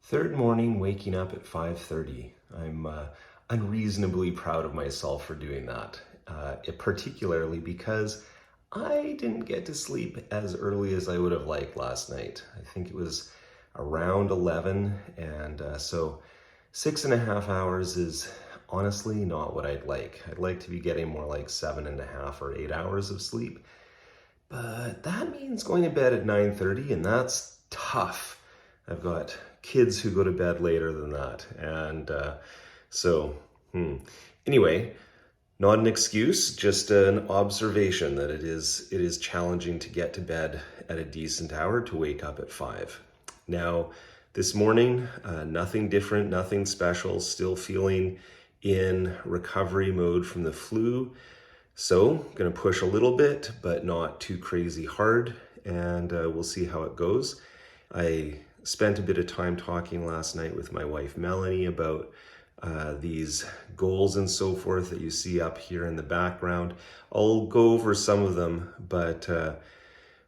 Third morning, waking up at 5:30. I'm unreasonably proud of myself for doing that, particularly because I didn't get to sleep as early as I would have liked last night. I think it was around 11, and so 6.5 hours is honestly not what I'd like. I'd like to be getting more like 7.5 or 8 hours of sleep, but that means going to bed at 9:30, and that's tough. I've got kids who go to bed later than that. And anyway, not an excuse, just an observation that it is challenging to get to bed at a decent hour to wake up at 5. Now, this morning, nothing different, nothing special, still feeling in recovery mode from the flu. So, gonna push a little bit, but not too crazy hard, and we'll see how it goes. I spent a bit of time talking last night with my wife Melanie about these goals and so forth that you see up here in the background. I'll go over some of them, but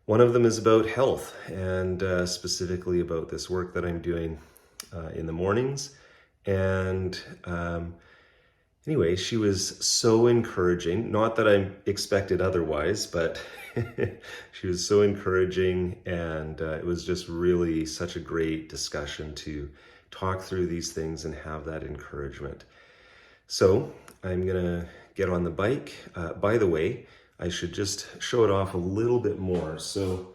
one of them is about health, and specifically about this work that I'm doing in the mornings. And anyway, she was so encouraging. Not that I expected otherwise, but she was so encouraging, and it was just really such a great discussion to talk through these things and have that encouragement. So I'm gonna get on the bike. By the way, I should just show it off a little bit more. So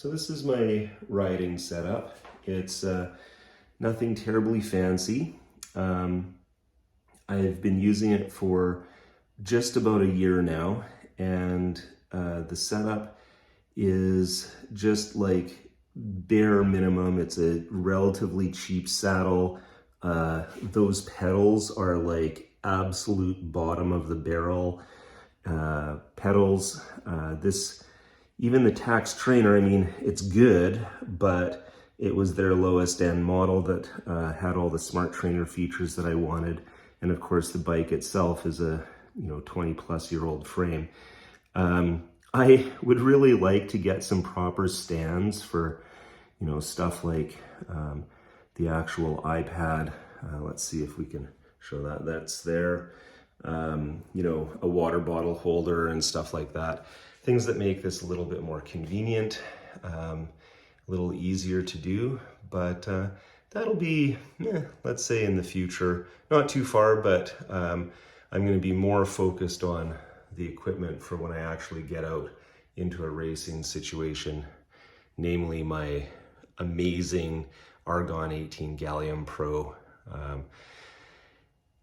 this is my riding setup. It's nothing terribly fancy. I've been using it for just about a year now, and the setup is just like bare minimum. It's a relatively cheap saddle. Those pedals are like absolute bottom of the barrel pedals. Even the Tacx Trainer, I mean, it's good, but it was their lowest end model that had all the smart trainer features that I wanted. And of course, the bike itself is a 20-plus-year-old frame. I would really like to get some proper stands for, stuff like the actual iPad. Let's see if we can show that. That's there. A water bottle holder and stuff like that. Things that make this a little bit more convenient, a little easier to do, but that'll be, let's say, in the future. Not too far, but I'm going to be more focused on the equipment for when I actually get out into a racing situation, namely my amazing Argon 18 Gallium Pro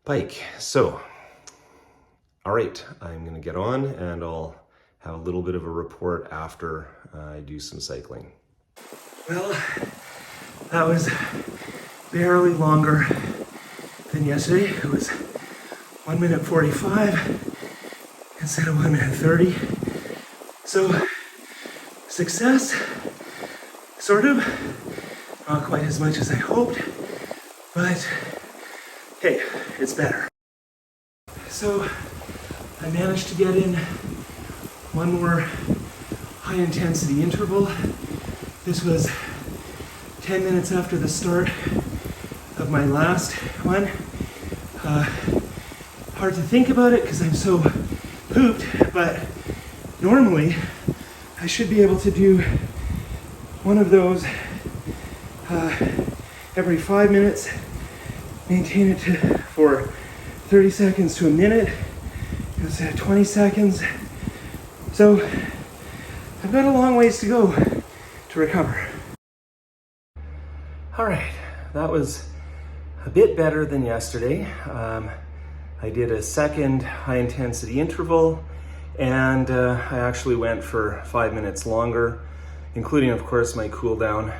bike. So, all right, I'm going to get on, and I'll have a little bit of a report after I do some cycling. Well, that was barely longer than yesterday. It was 1 minute 45 instead of 1 minute 30. So, success, sort of. Not quite as much as I hoped, but hey, it's better. So, I managed to get in one more high intensity interval. This was 10 minutes after the start of my last one. Hard to think about it because I'm so pooped, but normally I should be able to do one of those every 5 minutes, maintain it for 30 seconds to a minute, instead of 20 seconds. So I've got a long ways to go to recover. All right, that was a bit better than yesterday. I did a second high intensity interval, and I actually went for 5 minutes longer, including, of course, my cool down.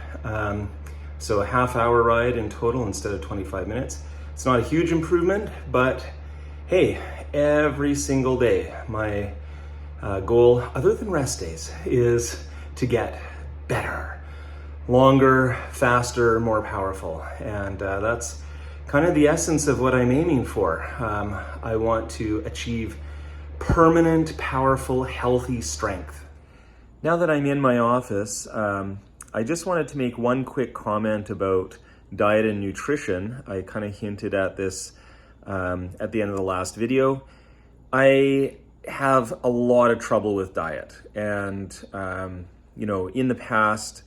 So a half-hour ride in total instead of 25 minutes. It's not a huge improvement, but hey, every single day, my goal, other than rest days, is to get better, longer, faster, more powerful. And that's kind of the essence of what I'm aiming for. I want to achieve permanent, powerful, healthy strength. Now that I'm in my office, I just wanted to make one quick comment about diet and nutrition. I kind of hinted at this at the end of the last video. I have a lot of trouble with diet, and you know, in the past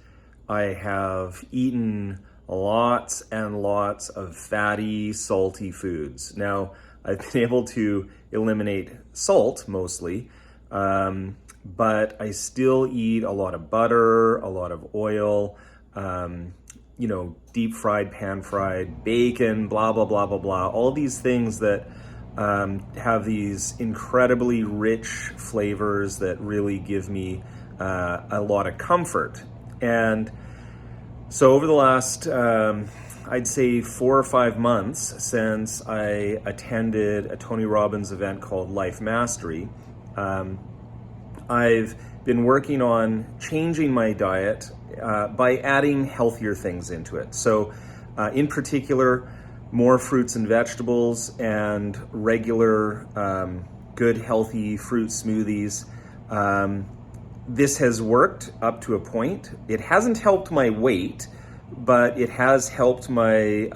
I have eaten lots and lots of fatty, salty foods. Now, I've been able to eliminate salt mostly, but I still eat a lot of butter, a lot of oil, you know, deep fried, pan fried, bacon, blah, blah, blah, blah, blah. All these things that have these incredibly rich flavors that really give me a lot of comfort. And so over the last, I'd say 4 or 5 months since I attended a Tony Robbins event called Life Mastery, I've been working on changing my diet by adding healthier things into it. So in particular, more fruits and vegetables and regular good healthy fruit smoothies. This has worked up to a point. It hasn't helped my weight, but it has helped my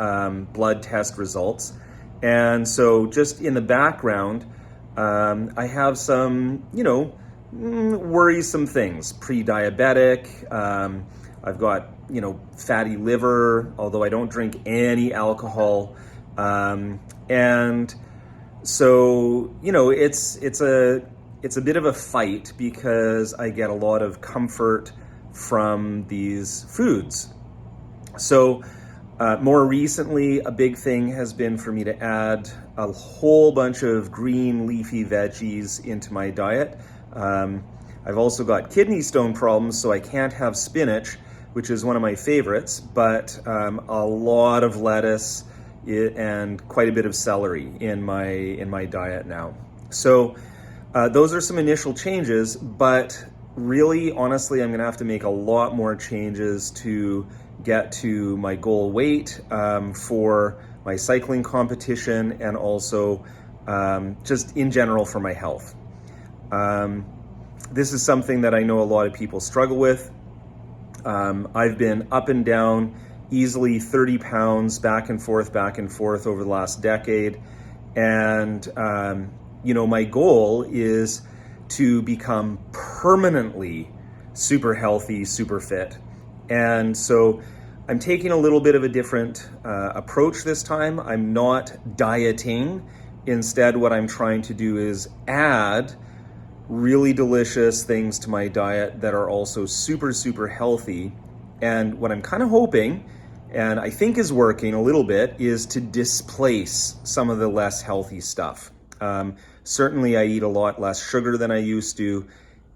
blood test results. And so just in the background, I have some, you know, worrisome things. Pre-diabetic, I've got, you know, fatty liver, although I don't drink any alcohol. And so, you know, it's a bit of a fight because I get a lot of comfort from these foods. So more recently, a big thing has been for me to add a whole bunch of green leafy veggies into my diet. I've also got kidney stone problems, so I can't have spinach, which is one of my favorites, but a lot of lettuce and quite a bit of celery in my diet now. So those are some initial changes, but really, honestly, I'm gonna have to make a lot more changes to get to my goal weight for my cycling competition, and also just in general for my health. This is something that I know a lot of people struggle with. I've been up and down easily 30 pounds back and forth over the last decade. And, you know, my goal is to become permanently super healthy, super fit. And so I'm taking a little bit of a different approach this time. I'm not dieting. Instead, what I'm trying to do is add really delicious things to my diet that are also super, super healthy. And what I'm kind of hoping, and I think is working a little bit, is to displace some of the less healthy stuff. Certainly I eat a lot less sugar than I used to,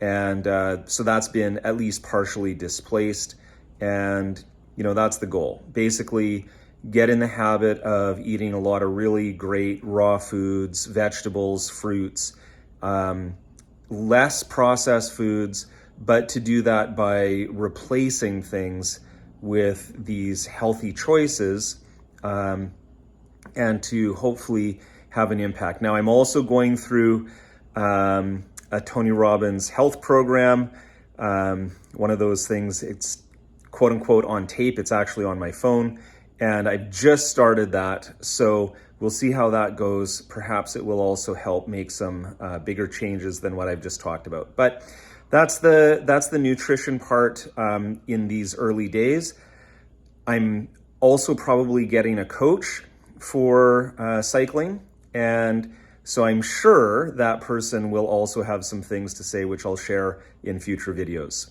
and so that's been at least partially displaced. And, you know, that's the goal. Basically, get in the habit of eating a lot of really great raw foods, vegetables, fruits, less processed foods, but to do that by replacing things with these healthy choices, and to hopefully have an impact. Now, I'm also going through a Tony Robbins health program. One of those things, it's quote unquote on tape, it's actually on my phone, and I've just started that. So we'll see how that goes. Perhaps it will also help make some bigger changes than what I've just talked about. But that's the nutrition part in these early days. I'm also probably getting a coach for cycling, and so I'm sure that person will also have some things to say, which I'll share in future videos.